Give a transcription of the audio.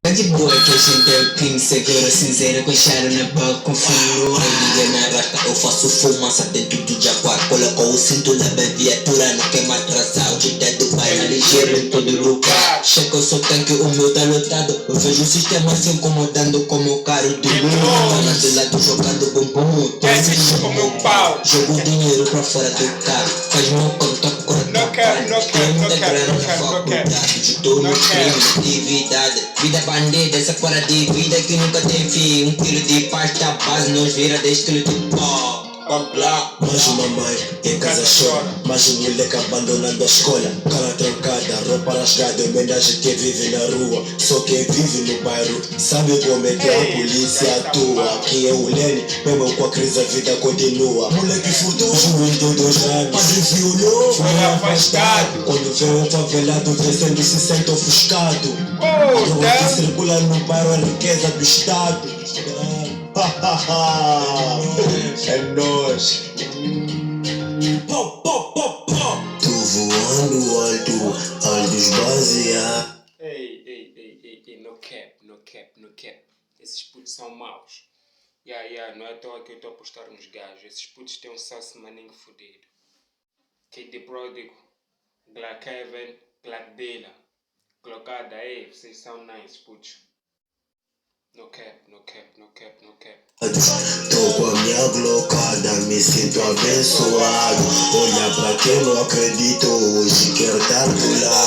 É de boa que a gente é o crime, segura cinzeira com cheiro na boca, com fumo no olho. Na rasta eu faço fumaça dentro do jaguar. Colocou o cinto na minha viatura, não quer me atrasar. O dedo vai na ligeira em todo lugar. Chega o seu tanque, o meu tá lotado. Eu vejo o sistema se incomodando como o carro do mundo. Tá de lado jogando bumbum, tô com meu pau. Jogo dinheiro pra fora do carro, faz meu contato com Não quero. de todo criatividade. Vida bandida, essa fora de vida que nunca tem fim. 1 quilo de pasta base nos vira 10 quilos de pó. Mais uma mãe em casa chora, mais um moleque abandonando a escola. Cara trancada, roupa rasgada, homenagem quem vive na rua. Só quem vive no bairro sabe como é que a polícia atua. Quem é o Lene, mesmo com a crise a vida continua. Moleque fudou, juventude 2 anos, padre violou, foi afastado. Quando vê um favelado vencendo se sente ofuscado. Eu aqui circula no bairro a riqueza do estado. É nóis. Tô voando alto, altos baseados. Ei, no cap. Esses putos são maus. Não é à toa que eu tô a postar uns gajos. Esses putos têm um salso maninho fudido. Que de Prodigo, Glockelven, Glockelven, vocês são nice, putos. No cap. Tô com a minha glocada, me sinto abençoado. Olha pra quem não acredita hoje, quero dar do lado.